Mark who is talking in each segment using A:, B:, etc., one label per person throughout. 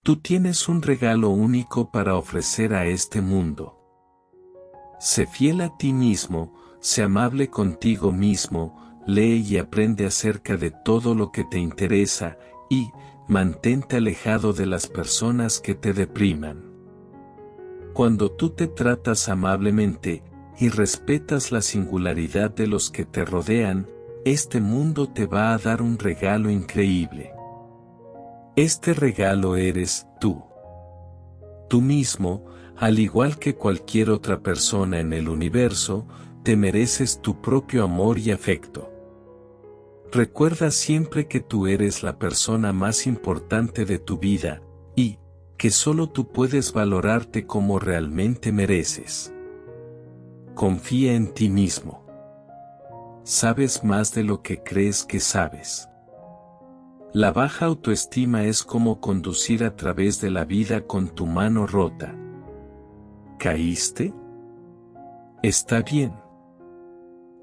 A: Tú tienes un regalo único para ofrecer a este mundo. Sé fiel a ti mismo, sé amable contigo mismo, lee y aprende acerca de todo lo que te interesa, y mantente alejado de las personas que te depriman. Cuando tú te tratas amablemente y respetas la singularidad de los que te rodean, este mundo te va a dar un regalo increíble. Este regalo eres tú. Tú mismo, al igual que cualquier otra persona en el universo, te mereces tu propio amor y afecto. Recuerda siempre que tú eres la persona más importante de tu vida, y que solo tú puedes valorarte como realmente mereces. Confía en ti mismo. Sabes más de lo que crees que sabes. La baja autoestima es como conducir a través de la vida con tu mano rota. ¿Caíste? Está bien.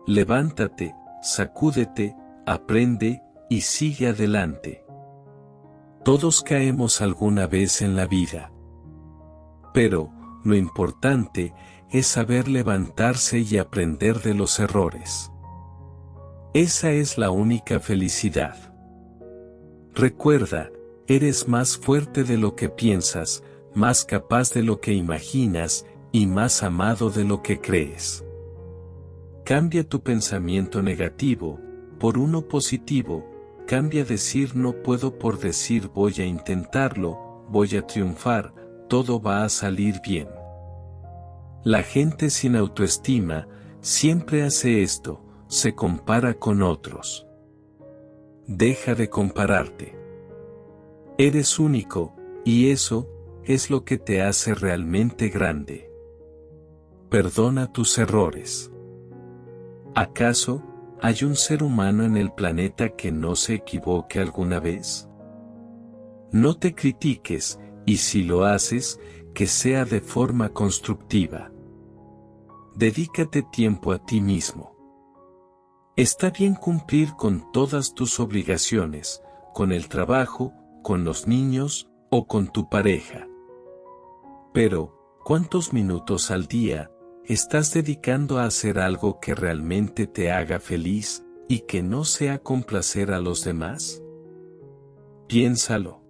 A: Levántate, sacúdete, aprende, y sigue adelante. Todos caemos alguna vez en la vida. Pero, lo importante, es saber levantarse y aprender de los errores. Esa es la única felicidad. Recuerda, eres más fuerte de lo que piensas, más capaz de lo que imaginas, y más amado de lo que crees. Cambia tu pensamiento negativo por uno positivo, cambia decir no puedo por decir voy a intentarlo, voy a triunfar, todo va a salir bien. La gente sin autoestima siempre hace esto, se compara con otros. Deja de compararte. Eres único, y eso es lo que te hace realmente grande. Perdona tus errores. ¿Acaso hay un ser humano en el planeta que no se equivoque alguna vez? No te critiques, y si lo haces, que sea de forma constructiva. Dedícate tiempo a ti mismo. Está bien cumplir con todas tus obligaciones, con el trabajo, con los niños, o con tu pareja. Pero, ¿cuántos minutos al día estás dedicando a hacer algo que realmente te haga feliz, y que no sea complacer a los demás? Piénsalo.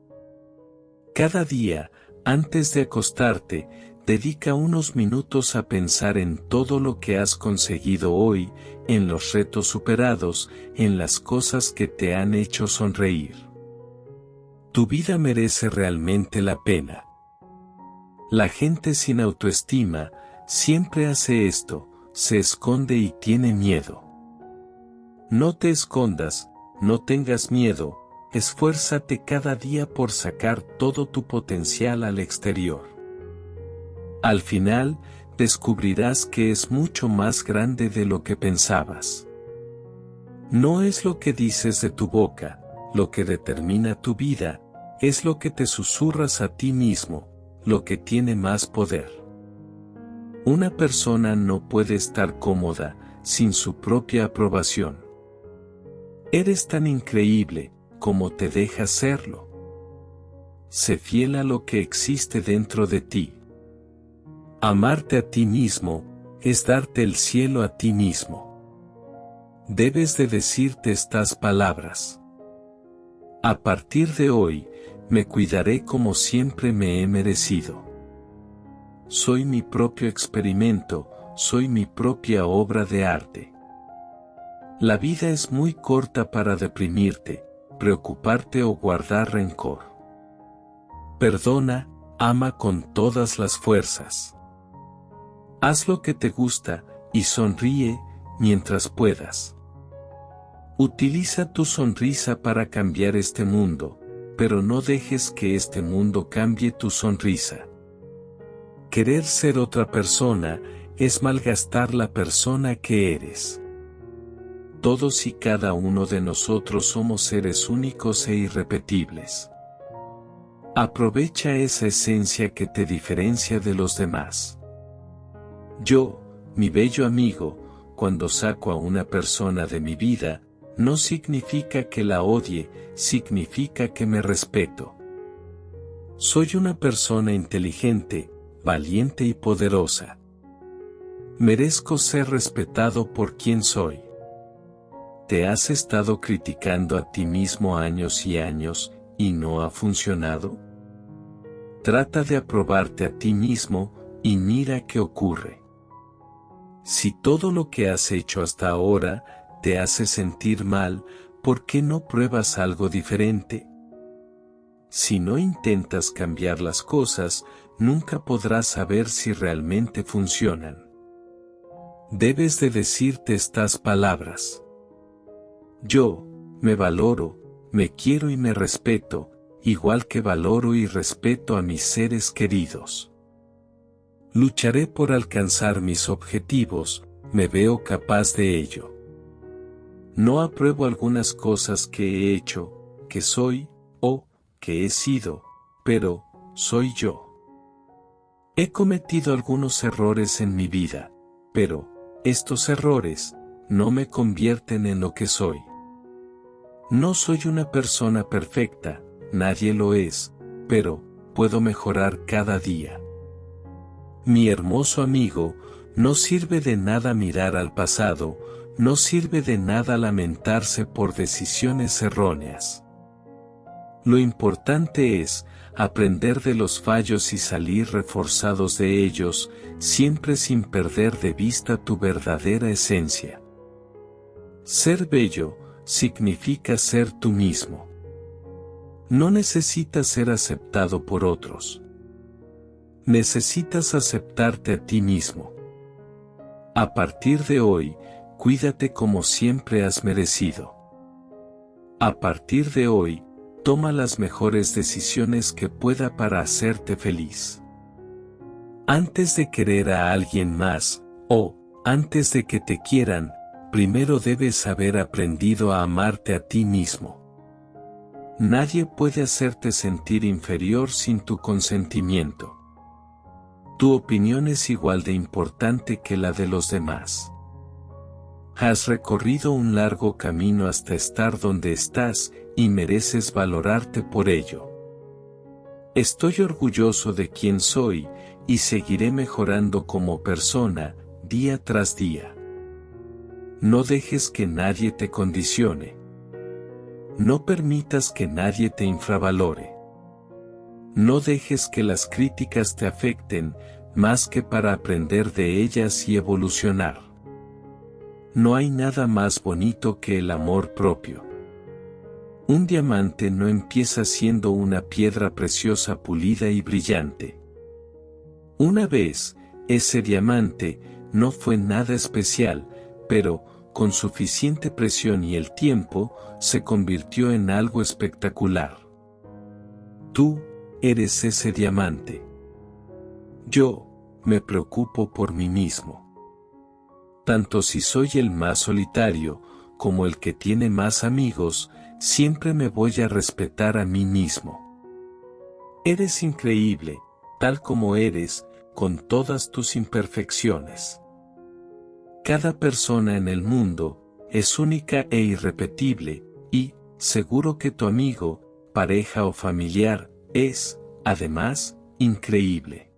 A: Cada día, antes de acostarte, dedica unos minutos a pensar en todo lo que has conseguido hoy, en los retos superados, en las cosas que te han hecho sonreír. Tu vida merece realmente la pena. La gente sin autoestima siempre hace esto, se esconde y tiene miedo. No te escondas, no tengas miedo, esfuérzate cada día por sacar todo tu potencial al exterior. Al final, descubrirás que es mucho más grande de lo que pensabas. No es lo que dices de tu boca, lo que determina tu vida, es lo que te susurras a ti mismo, lo que tiene más poder. Una persona no puede estar cómoda sin su propia aprobación. Eres tan increíble como te dejas serlo. Sé fiel a lo que existe dentro de ti. Amarte a ti mismo es darte el cielo a ti mismo. Debes de decirte estas palabras. A partir de hoy, me cuidaré como siempre me he merecido. Soy mi propio experimento, soy mi propia obra de arte. La vida es muy corta para deprimirte, preocuparte o guardar rencor. Perdona, ama con todas las fuerzas. Haz lo que te gusta, y sonríe, mientras puedas. Utiliza tu sonrisa para cambiar este mundo, pero no dejes que este mundo cambie tu sonrisa. Querer ser otra persona, es malgastar la persona que eres. Todos y cada uno de nosotros somos seres únicos e irrepetibles. Aprovecha esa esencia que te diferencia de los demás. Yo, mi bello amigo, cuando saco a una persona de mi vida, no significa que la odie, significa que me respeto. Soy una persona inteligente, valiente y poderosa. Merezco ser respetado por quien soy. ¿Te has estado criticando a ti mismo años y años, y no ha funcionado? Trata de aprobarte a ti mismo, y mira qué ocurre. Si todo lo que has hecho hasta ahora te hace sentir mal, ¿por qué no pruebas algo diferente? Si no intentas cambiar las cosas, nunca podrás saber si realmente funcionan. Debes de decirte estas palabras. Yo, me valoro, me quiero y me respeto, igual que valoro y respeto a mis seres queridos. Lucharé por alcanzar mis objetivos, me veo capaz de ello. No apruebo algunas cosas que he hecho, que soy, o que he sido, pero soy yo. He cometido algunos errores en mi vida, pero estos errores no me convierten en lo que soy. No soy una persona perfecta, nadie lo es, pero puedo mejorar cada día. Mi hermoso amigo, no sirve de nada mirar al pasado, no sirve de nada lamentarse por decisiones erróneas. Lo importante es aprender de los fallos y salir reforzados de ellos, siempre sin perder de vista tu verdadera esencia. Ser bello significa ser tú mismo. No necesitas ser aceptado por otros. Necesitas aceptarte a ti mismo. A partir de hoy, cuídate como siempre has merecido. A partir de hoy, toma las mejores decisiones que pueda para hacerte feliz. Antes de querer a alguien más, o antes de que te quieran, primero debes haber aprendido a amarte a ti mismo. Nadie puede hacerte sentir inferior sin tu consentimiento. Tu opinión es igual de importante que la de los demás. Has recorrido un largo camino hasta estar donde estás, y mereces valorarte por ello. Estoy orgulloso de quien soy, y seguiré mejorando como persona, día tras día. No dejes que nadie te condicione. No permitas que nadie te infravalore. No dejes que las críticas te afecten, más que para aprender de ellas y evolucionar. No hay nada más bonito que el amor propio. Un diamante no empieza siendo una piedra preciosa pulida y brillante. Una vez, ese diamante no fue nada especial, pero, con suficiente presión y el tiempo, se convirtió en algo espectacular. Tú eres ese diamante. Yo me preocupo por mí mismo. Tanto si soy el más solitario, como el que tiene más amigos, siempre me voy a respetar a mí mismo. Eres increíble, tal como eres, con todas tus imperfecciones. Cada persona en el mundo es única e irrepetible, y, seguro que tu amigo, pareja o familiar, es, además, increíble.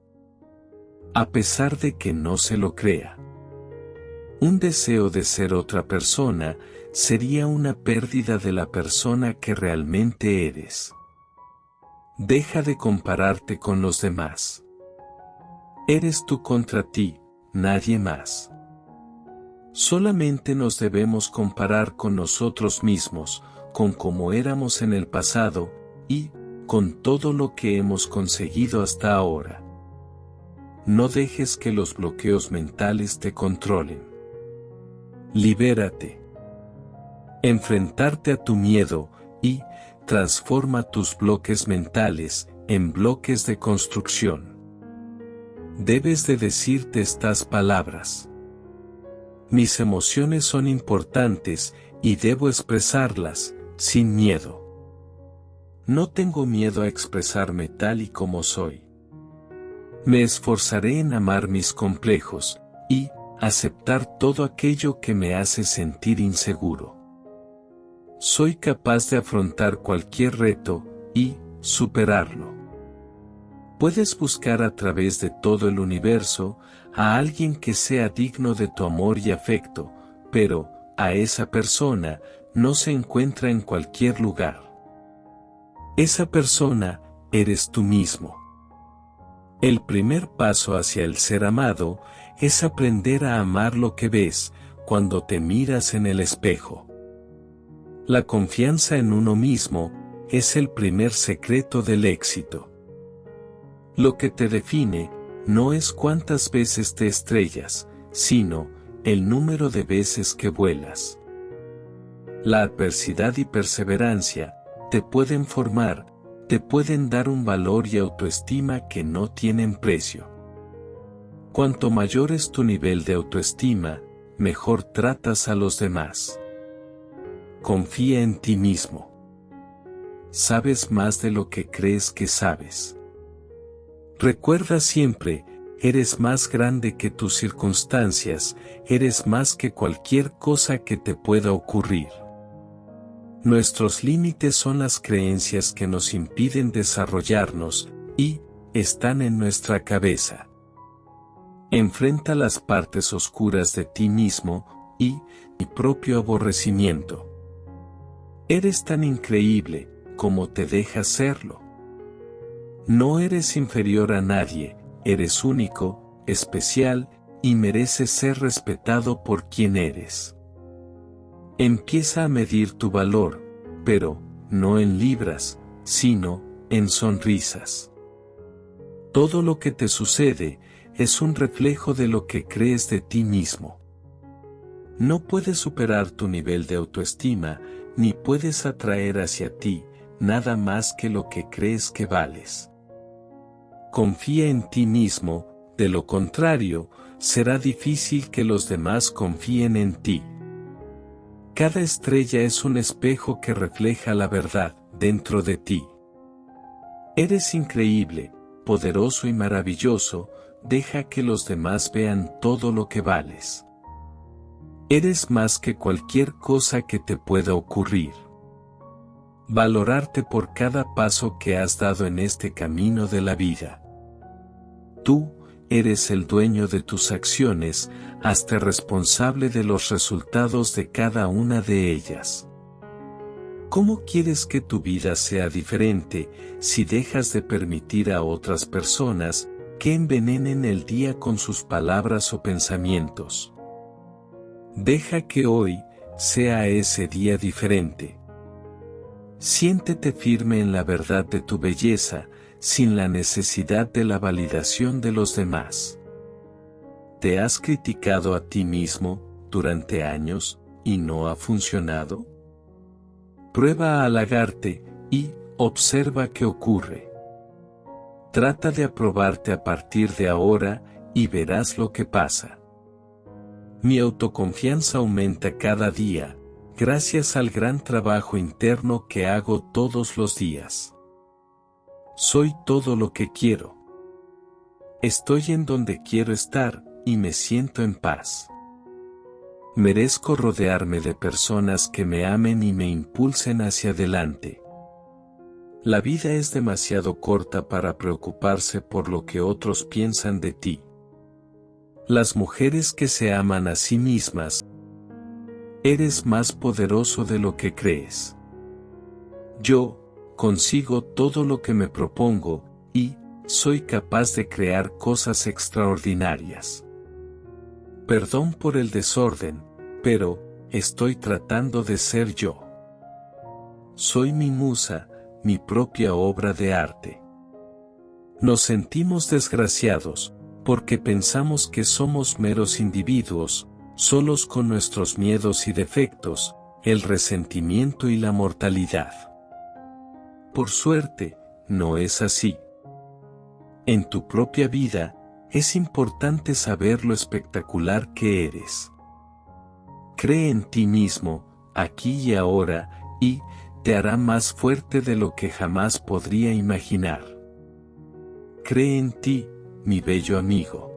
A: A pesar de que no se lo crea. Un deseo de ser otra persona sería una pérdida de la persona que realmente eres. Deja de compararte con los demás. Eres tú contra ti, nadie más. Solamente nos debemos comparar con nosotros mismos, con cómo éramos en el pasado, y con todo lo que hemos conseguido hasta ahora. No dejes que los bloqueos mentales te controlen. Libérate. Enfrentarte a tu miedo, y transforma tus bloques mentales en bloques de construcción. Debes de decirte estas palabras. Mis emociones son importantes, y debo expresarlas, sin miedo. No tengo miedo a expresarme tal y como soy. Me esforzaré en amar mis complejos, y aceptar todo aquello que me hace sentir inseguro. Soy capaz de afrontar cualquier reto, y superarlo. Puedes buscar a través de todo el universo a alguien que sea digno de tu amor y afecto, pero, a esa persona, no se encuentra en cualquier lugar. Esa persona, eres tú mismo. El primer paso hacia el ser amado, es aprender a amar lo que ves, cuando te miras en el espejo. La confianza en uno mismo, es el primer secreto del éxito. Lo que te define, no es cuántas veces te estrellas, sino, el número de veces que vuelas. La adversidad y perseverancia, te pueden formar, te pueden dar un valor y autoestima que no tienen precio. Cuanto mayor es tu nivel de autoestima, mejor tratas a los demás. Confía en ti mismo. Sabes más de lo que crees que sabes. Recuerda siempre, eres más grande que tus circunstancias, eres más que cualquier cosa que te pueda ocurrir. Nuestros límites son las creencias que nos impiden desarrollarnos, y están en nuestra cabeza. Enfrenta las partes oscuras de ti mismo, y mi propio aborrecimiento. Eres tan increíble, como te dejas serlo. No eres inferior a nadie, eres único, especial, y mereces ser respetado por quien eres. Empieza a medir tu valor, pero, no en libras, sino, en sonrisas. Todo lo que te sucede, es un reflejo de lo que crees de ti mismo. No puedes superar tu nivel de autoestima, ni puedes atraer hacia ti, nada más que lo que crees que vales. Confía en ti mismo, de lo contrario, será difícil que los demás confíen en ti. Cada estrella es un espejo que refleja la verdad dentro de ti. Eres increíble, poderoso y maravilloso, deja que los demás vean todo lo que vales. Eres más que cualquier cosa que te pueda ocurrir. Valorarte por cada paso que has dado en este camino de la vida. Tú, eres el dueño de tus acciones, hazte responsable de los resultados de cada una de ellas. ¿Cómo quieres que tu vida sea diferente si dejas de permitir a otras personas que envenenen el día con sus palabras o pensamientos? Deja que hoy sea ese día diferente. Siéntete firme en la verdad de tu belleza, sin la necesidad de la validación de los demás. ¿Te has criticado a ti mismo durante años y no ha funcionado? Prueba a halagarte y observa qué ocurre. Trata de aprobarte a partir de ahora y verás lo que pasa. Mi autoconfianza aumenta cada día, gracias al gran trabajo interno que hago todos los días. Soy todo lo que quiero. Estoy en donde quiero estar, y me siento en paz. Merezco rodearme de personas que me amen y me impulsen hacia adelante. La vida es demasiado corta para preocuparse por lo que otros piensan de ti. Las mujeres que se aman a sí mismas. Eres más poderoso de lo que crees. Yo consigo todo lo que me propongo, y soy capaz de crear cosas extraordinarias. Perdón por el desorden, pero estoy tratando de ser yo. Soy mi musa, mi propia obra de arte. Nos sentimos desgraciados, porque pensamos que somos meros individuos, solos con nuestros miedos y defectos, el resentimiento y la mortalidad. Por suerte, no es así. En tu propia vida, es importante saber lo espectacular que eres. Cree en ti mismo, aquí y ahora, y te hará más fuerte de lo que jamás podría imaginar. Cree en ti, mi bello amigo.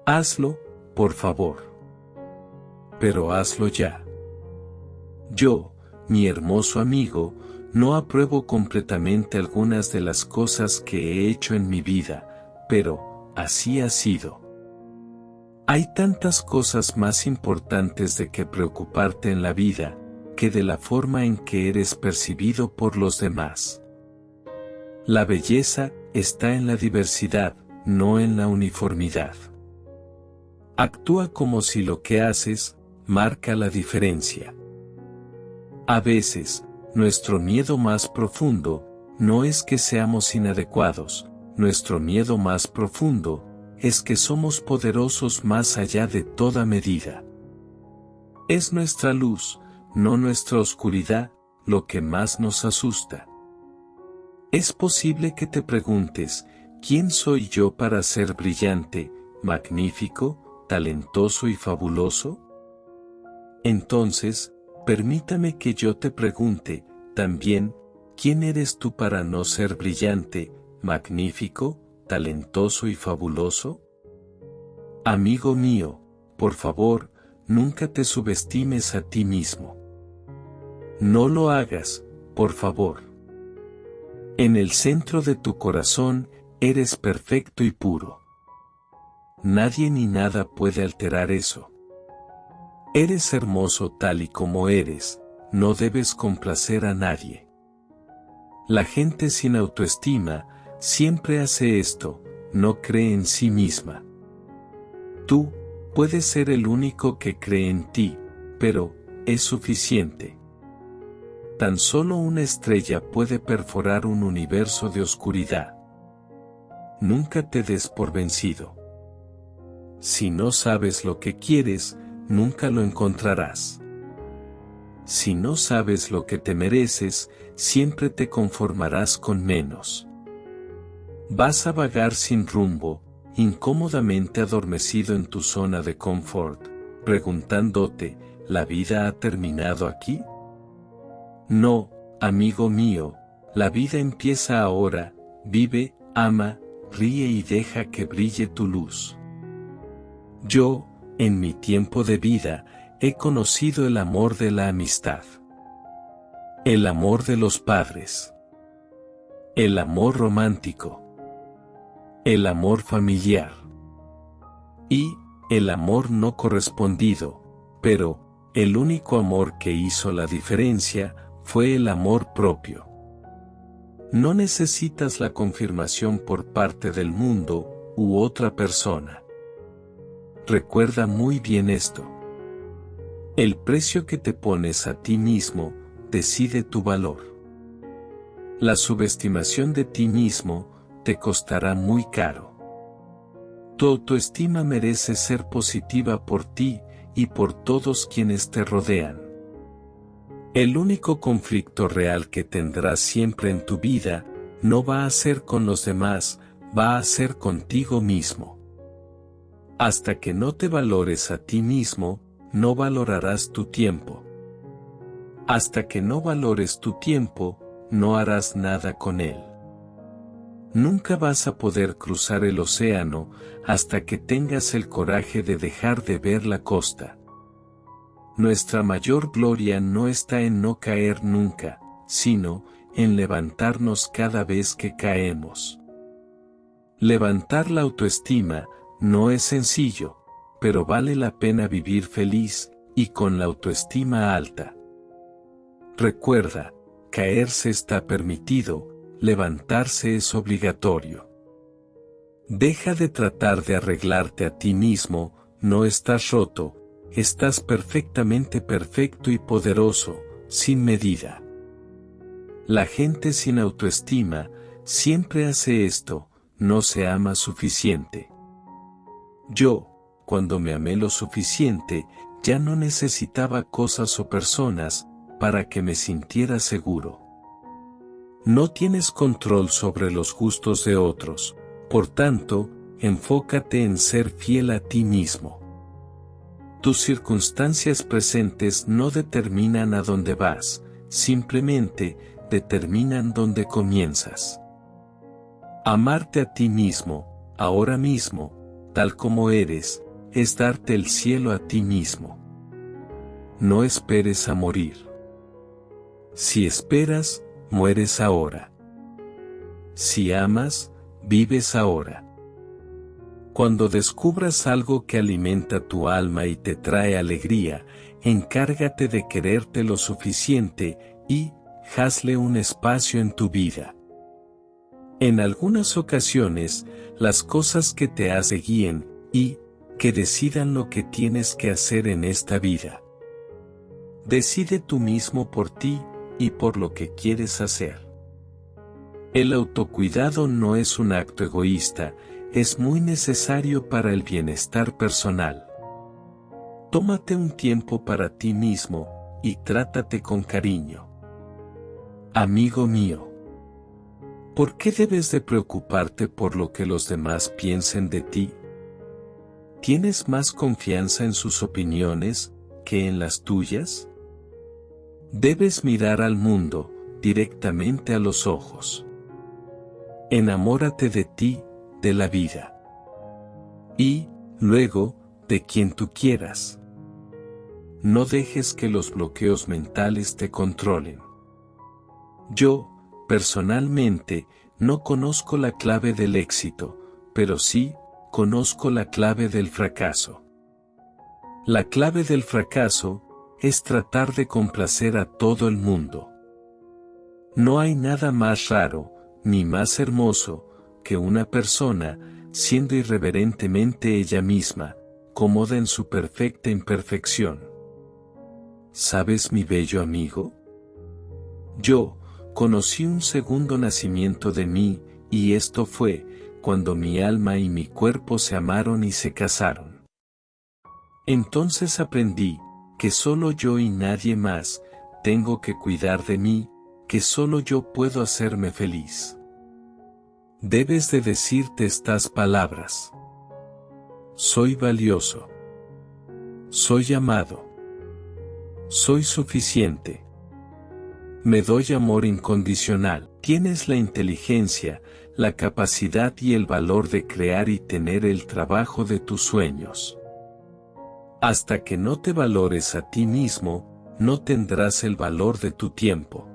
A: Hazlo, por favor. Pero hazlo ya. Yo, mi hermoso amigo, No apruebo completamente algunas de las cosas que he hecho en mi vida, pero así ha sido. Hay tantas cosas más importantes de que preocuparte en la vida, que de la forma en que eres percibido por los demás. La belleza está en la diversidad, no en la uniformidad. Actúa como si lo que haces marca la diferencia. A veces, nuestro miedo más profundo no es que seamos inadecuados, nuestro miedo más profundo es que somos poderosos más allá de toda medida. Es nuestra luz, no nuestra oscuridad, lo que más nos asusta. Es posible que te preguntes, ¿quién soy yo para ser brillante, magnífico, talentoso y fabuloso? Entonces, permítame que yo te pregunte, también, ¿quién eres tú para no ser brillante, magnífico, talentoso y fabuloso? Amigo mío, por favor, nunca te subestimes a ti mismo. No lo hagas, por favor. En el centro de tu corazón, eres perfecto y puro. Nadie ni nada puede alterar eso. Eres hermoso tal y como eres, no debes complacer a nadie. La gente sin autoestima siempre hace esto, no cree en sí misma. Tú puedes ser el único que cree en ti, pero es suficiente. Tan solo una estrella puede perforar un universo de oscuridad. Nunca te des por vencido. Si no sabes lo que quieres, nunca lo encontrarás. Si no sabes lo que te mereces, siempre te conformarás con menos. Vas a vagar sin rumbo, incómodamente adormecido en tu zona de confort, preguntándote, ¿la vida ha terminado aquí? No, amigo mío, la vida empieza ahora, vive, ama, ríe y deja que brille tu luz. Yo, en mi tiempo de vida, he conocido el amor de la amistad. El amor de los padres. El amor romántico. El amor familiar. Y, el amor no correspondido, pero, el único amor que hizo la diferencia, fue el amor propio. No necesitas la confirmación por parte del mundo, u otra persona. Recuerda muy bien esto. El precio que te pones a ti mismo, decide tu valor. La subestimación de ti mismo, te costará muy caro. Tu autoestima merece ser positiva por ti, y por todos quienes te rodean. El único conflicto real que tendrás siempre en tu vida, no va a ser con los demás, va a ser contigo mismo. Hasta que no te valores a ti mismo, no valorarás tu tiempo. Hasta que no valores tu tiempo, no harás nada con él. Nunca vas a poder cruzar el océano, hasta que tengas el coraje de dejar de ver la costa. Nuestra mayor gloria no está en no caer nunca, sino en levantarnos cada vez que caemos. Levantar la autoestima no es sencillo, pero vale la pena vivir feliz y con la autoestima alta. Recuerda, caerse está permitido, levantarse es obligatorio. Deja de tratar de arreglarte a ti mismo, no estás roto. Estás perfectamente perfecto y poderoso, sin medida. La gente sin autoestima, siempre hace esto, no se ama suficiente. Yo, cuando me amé lo suficiente, ya no necesitaba cosas o personas, para que me sintiera seguro. No tienes control sobre los gustos de otros, por tanto, enfócate en ser fiel a ti mismo. Tus circunstancias presentes no determinan a dónde vas, simplemente determinan dónde comienzas. Amarte a ti mismo, ahora mismo, tal como eres, es darte el cielo a ti mismo. No esperes a morir. Si esperas, mueres ahora. Si amas, vives ahora. Cuando descubras algo que alimenta tu alma y te trae alegría, encárgate de quererte lo suficiente y hazle un espacio en tu vida. En algunas ocasiones, las cosas que te hacen guíen y que decidan lo que tienes que hacer en esta vida. Decide tú mismo por ti y por lo que quieres hacer. El autocuidado no es un acto egoísta, es muy necesario para el bienestar personal. Tómate un tiempo para ti mismo y trátate con cariño. Amigo mío, ¿por qué debes de preocuparte por lo que los demás piensen de ti? ¿Tienes más confianza en sus opiniones que en las tuyas? Debes mirar al mundo directamente a los ojos. Enamórate de ti, de la vida. Y, luego, de quien tú quieras. No dejes que los bloqueos mentales te controlen. Yo, personalmente, no conozco la clave del éxito, pero sí, conozco la clave del fracaso. La clave del fracaso es tratar de complacer a todo el mundo. No hay nada más raro, ni más hermoso, que una persona, siendo irreverentemente ella misma, cómoda en su perfecta imperfección. ¿Sabes, mi bello amigo? Yo conocí un segundo nacimiento de mí, y esto fue cuando mi alma y mi cuerpo se amaron y se casaron. Entonces aprendí que solo yo y nadie más tengo que cuidar de mí, que solo yo puedo hacerme feliz. Debes de decirte estas palabras. Soy valioso. Soy amado. Soy suficiente. Me doy amor incondicional. Tienes la inteligencia, la capacidad y el valor de crear y tener el trabajo de tus sueños. Hasta que no te valores a ti mismo, no tendrás el valor de tu tiempo.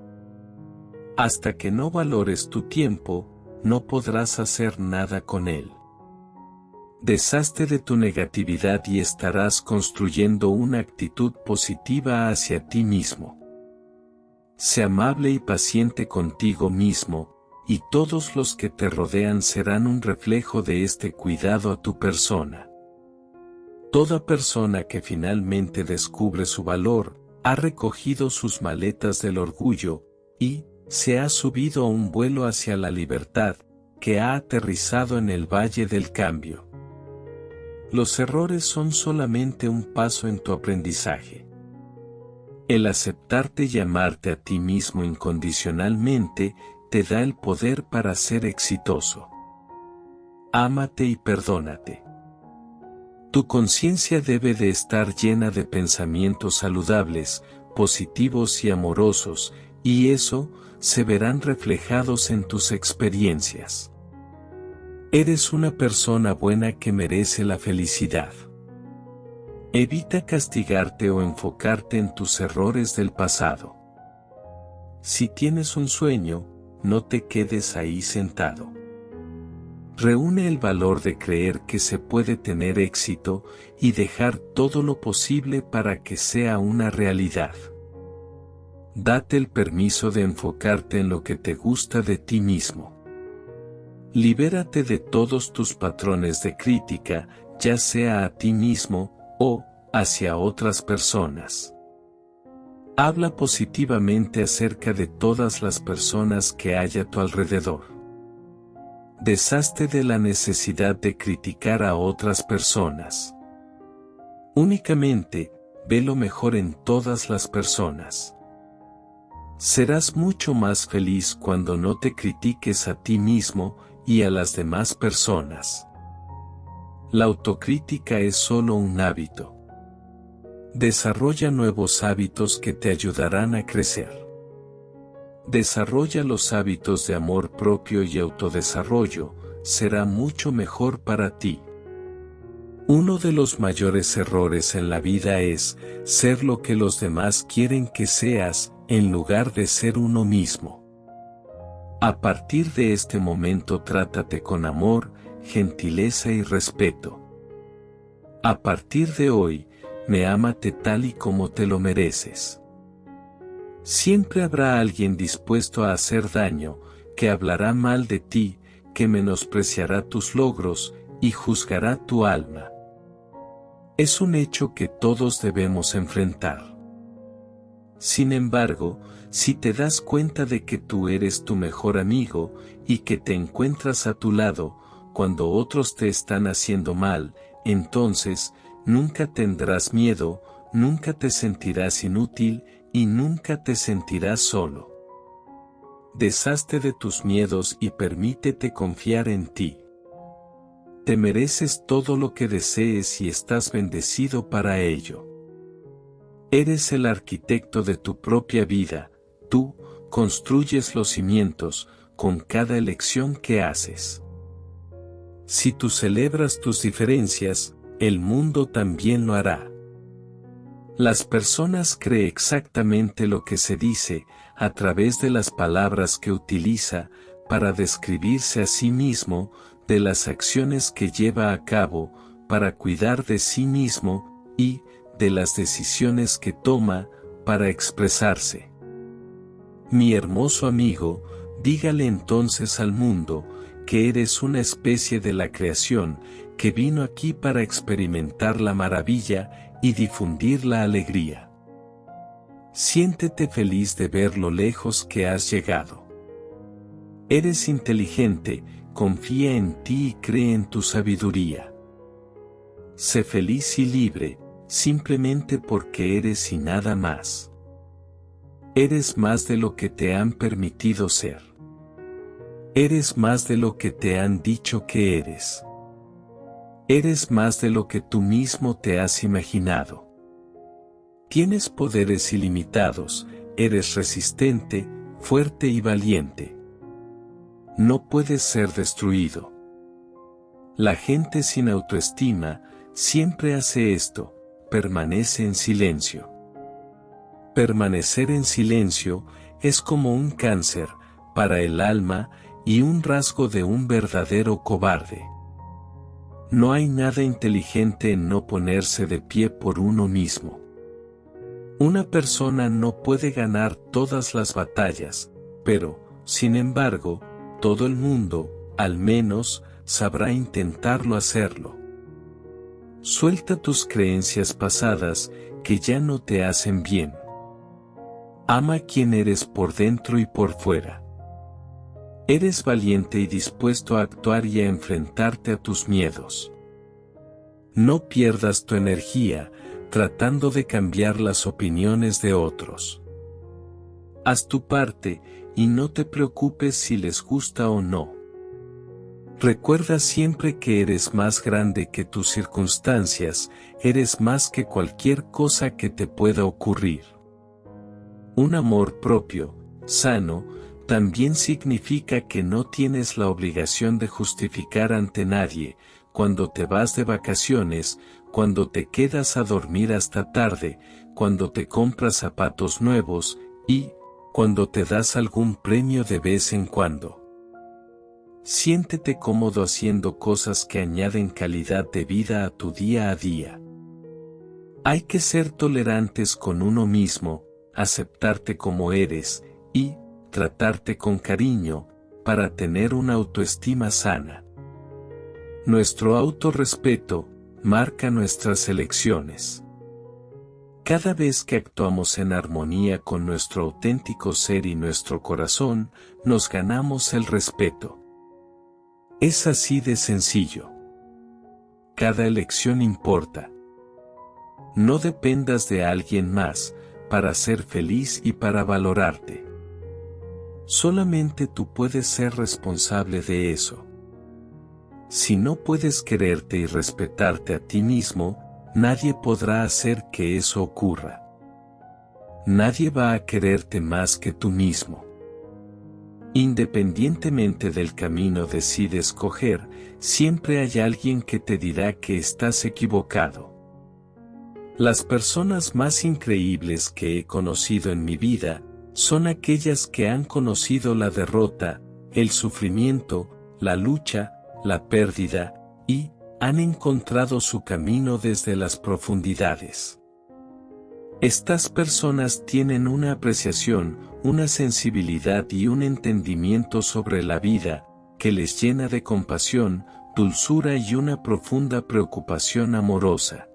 A: Hasta que no valores tu tiempo, no podrás hacer nada con él. Deshazte de tu negatividad y estarás construyendo una actitud positiva hacia ti mismo. Sé amable y paciente contigo mismo, y todos los que te rodean serán un reflejo de este cuidado a tu persona. Toda persona que finalmente descubre su valor, ha recogido sus maletas del orgullo, y se ha subido a un vuelo hacia la libertad, que ha aterrizado en el Valle del Cambio. Los errores son solamente un paso en tu aprendizaje. El aceptarte y amarte a ti mismo incondicionalmente, te da el poder para ser exitoso. Ámate y perdónate. Tu conciencia debe de estar llena de pensamientos saludables, positivos y amorosos, y eso se verán reflejados en tus experiencias. Eres una persona buena que merece la felicidad. Evita castigarte o enfocarte en tus errores del pasado. Si tienes un sueño, no te quedes ahí sentado. Reúne el valor de creer que se puede tener éxito y dejar todo lo posible para que sea una realidad. Date el permiso de enfocarte en lo que te gusta de ti mismo. Libérate de todos tus patrones de crítica, ya sea a ti mismo o hacia otras personas. Habla positivamente acerca de todas las personas que hay a tu alrededor. Deshazte de la necesidad de criticar a otras personas. Únicamente, ve lo mejor en todas las personas. Serás mucho más feliz cuando no te critiques a ti mismo y a las demás personas. La autocrítica es solo un hábito. Desarrolla nuevos hábitos que te ayudarán a crecer. Desarrolla los hábitos de amor propio y autodesarrollo, será mucho mejor para ti. Uno de los mayores errores en la vida es ser lo que los demás quieren que seas, en lugar de ser uno mismo. A partir de este momento trátate con amor, gentileza y respeto. A partir de hoy, ámate tal y como te lo mereces. Siempre habrá alguien dispuesto a hacer daño, que hablará mal de ti, que menospreciará tus logros, y juzgará tu alma. Es un hecho que todos debemos enfrentar. Sin embargo, si te das cuenta de que tú eres tu mejor amigo, y que te encuentras a tu lado, cuando otros te están haciendo mal, entonces, nunca tendrás miedo, nunca te sentirás inútil, y nunca te sentirás solo. Deshazte de tus miedos y permítete confiar en ti. Te mereces todo lo que desees y estás bendecido para ello. Eres el arquitecto de tu propia vida, tú construyes los cimientos con cada elección que haces. Si tú celebras tus diferencias, el mundo también lo hará. Las personas creen exactamente lo que se dice, a través de las palabras que utiliza, para describirse a sí mismo, de las acciones que lleva a cabo, para cuidar de sí mismo, y, de las decisiones que toma, para expresarse. Mi hermoso amigo, dígale entonces al mundo, que eres una especie de la creación, que vino aquí para experimentar la maravilla, y difundir la alegría. Siéntete feliz de ver lo lejos que has llegado. Eres inteligente, confía en ti y cree en tu sabiduría. Sé feliz y libre, simplemente porque eres y nada más. Eres más de lo que te han permitido ser. Eres más de lo que te han dicho que eres. Eres más de lo que tú mismo te has imaginado. Tienes poderes ilimitados, eres resistente, fuerte y valiente. No puedes ser destruido. La gente sin autoestima siempre hace esto, permanece en silencio. Permanecer en silencio es como un cáncer para el alma y un rasgo de un verdadero cobarde. No hay nada inteligente en no ponerse de pie por uno mismo. Una persona no puede ganar todas las batallas, pero, sin embargo, todo el mundo, al menos, sabrá intentarlo hacerlo. Suelta tus creencias pasadas, que ya no te hacen bien. Ama quien eres por dentro y por fuera. Eres valiente y dispuesto a actuar y a enfrentarte a tus miedos. No pierdas tu energía, tratando de cambiar las opiniones de otros. Haz tu parte, y no te preocupes si les gusta o no. Recuerda siempre que eres más grande que tus circunstancias, eres más que cualquier cosa que te pueda ocurrir. Un amor propio, sano, también significa que no tienes la obligación de justificar ante nadie, cuando te vas de vacaciones, cuando te quedas a dormir hasta tarde, cuando te compras zapatos nuevos, y, cuando te das algún premio de vez en cuando. Siéntete cómodo haciendo cosas que añaden calidad de vida a tu día a día. Hay que ser tolerantes con uno mismo, aceptarte como eres, y tratarte con cariño, para tener una autoestima sana. Nuestro autorrespeto marca nuestras elecciones. Cada vez que actuamos en armonía con nuestro auténtico ser y nuestro corazón, nos ganamos el respeto. Es así de sencillo. Cada elección importa. No dependas de alguien más, para ser feliz y para valorarte. Solamente tú puedes ser responsable de eso. Si no puedes quererte y respetarte a ti mismo, nadie podrá hacer que eso ocurra. Nadie va a quererte más que tú mismo. Independientemente del camino decides escoger, siempre hay alguien que te dirá que estás equivocado. Las personas más increíbles que he conocido en mi vida, son aquellas que han conocido la derrota, el sufrimiento, la lucha, la pérdida, y han encontrado su camino desde las profundidades. Estas personas tienen una apreciación, una sensibilidad y un entendimiento sobre la vida, que les llena de compasión, dulzura y una profunda preocupación amorosa.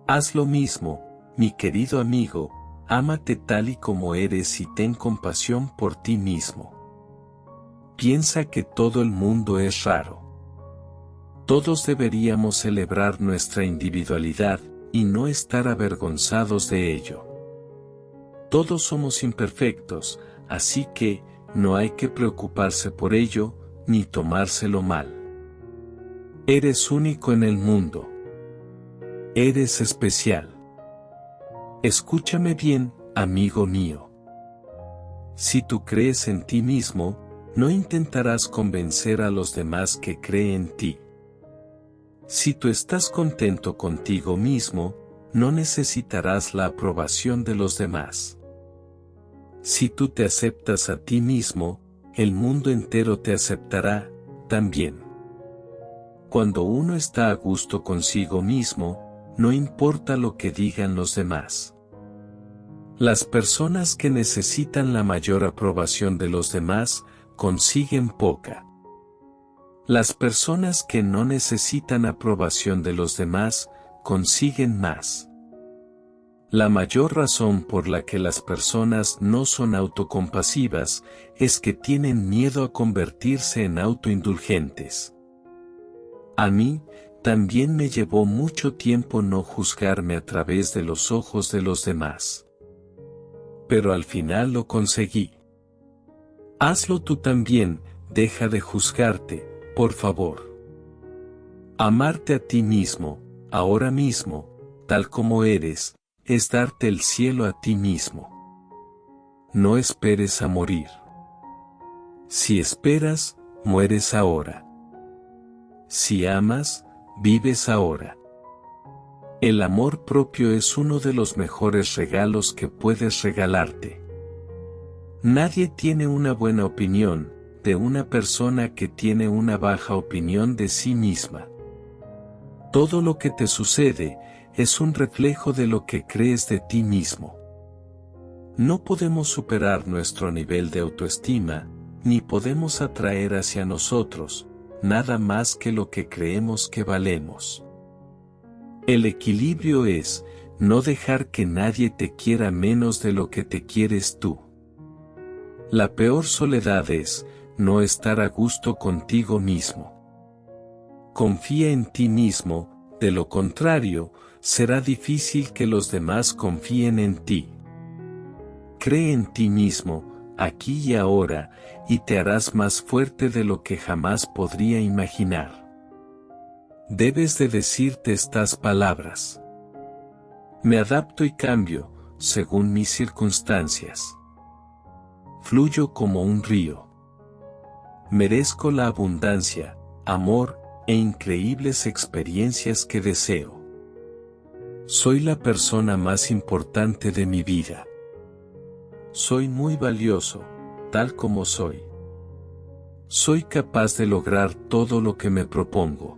A: Haz lo mismo, mi querido amigo, ámate tal y como eres y ten compasión por ti mismo. Piensa que todo el mundo es raro. Todos deberíamos celebrar nuestra individualidad, y no estar avergonzados de ello. Todos somos imperfectos, así que, no hay que preocuparse por ello, ni tomárselo mal. Eres único en el mundo. Eres especial. Escúchame bien, amigo mío. Si tú crees en ti mismo, no intentarás convencer a los demás que creen en ti. Si tú estás contento contigo mismo, no necesitarás la aprobación de los demás. Si tú te aceptas a ti mismo, el mundo entero te aceptará, también. Cuando uno está a gusto consigo mismo, no importa lo que digan los demás. Las personas que necesitan la mayor aprobación de los demás, consiguen poca. Las personas que no necesitan aprobación de los demás, consiguen más. La mayor razón por la que las personas no son autocompasivas es que tienen miedo a convertirse en autoindulgentes. A mí, también me llevó mucho tiempo no juzgarme a través de los ojos de los demás. Pero al final lo conseguí. Hazlo tú también, deja de juzgarte, por favor. Amarte a ti mismo, ahora mismo, tal como eres, es darte el cielo a ti mismo. No esperes a morir. Si esperas, mueres ahora. Si amas, vives ahora. El amor propio es uno de los mejores regalos que puedes regalarte. Nadie tiene una buena opinión de una persona que tiene una baja opinión de sí misma. Todo lo que te sucede es un reflejo de lo que crees de ti mismo. No podemos superar nuestro nivel de autoestima, ni podemos atraer hacia nosotros nada más que lo que creemos que valemos. El equilibrio es no dejar que nadie te quiera menos de lo que te quieres tú. La peor soledad es no estar a gusto contigo mismo. Confía en ti mismo, de lo contrario, será difícil que los demás confíen en ti. Cree en ti mismo, aquí y ahora, y te harás más fuerte de lo que jamás podría imaginar. Debes de decirte estas palabras. Me adapto y cambio, según mis circunstancias. Fluyo como un río. Merezco la abundancia, amor, e increíbles experiencias que deseo. Soy la persona más importante de mi vida. Soy muy valioso, tal como soy. Soy capaz de lograr todo lo que me propongo.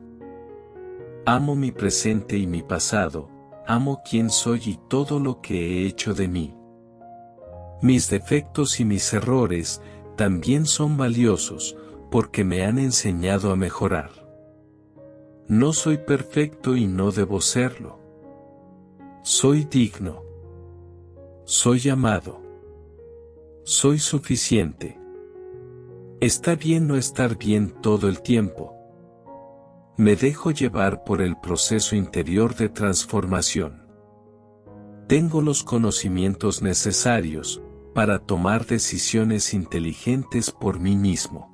A: Amo mi presente y mi pasado, amo quién soy y todo lo que he hecho de mí. Mis defectos y mis errores también son valiosos, porque me han enseñado a mejorar. No soy perfecto y no debo serlo. Soy digno. Soy amado. Soy suficiente. Está bien no estar bien todo el tiempo. Me dejo llevar por el proceso interior de transformación. Tengo los conocimientos necesarios para tomar decisiones inteligentes por mí mismo.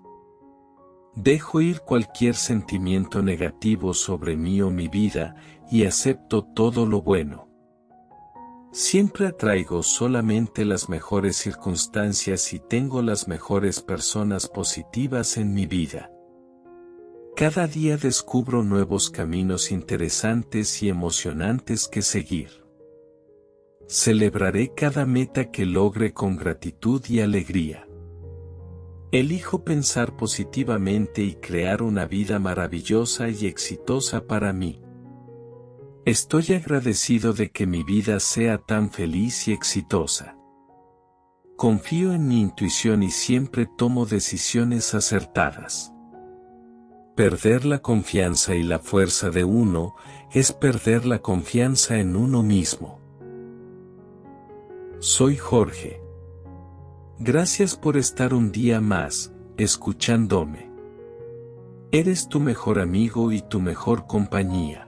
A: Dejo ir cualquier sentimiento negativo sobre mí o mi vida y acepto todo lo bueno. Siempre atraigo solamente las mejores circunstancias y tengo las mejores personas positivas en mi vida. Cada día descubro nuevos caminos interesantes y emocionantes que seguir. Celebraré cada meta que logre con gratitud y alegría. Elijo pensar positivamente y crear una vida maravillosa y exitosa para mí. Estoy agradecido de que mi vida sea tan feliz y exitosa. Confío en mi intuición y siempre tomo decisiones acertadas. Perder la confianza y la fuerza de uno es perder la confianza en uno mismo. Soy Jorge. Gracias por estar un día más, escuchándome. Eres tu mejor amigo y tu mejor compañía.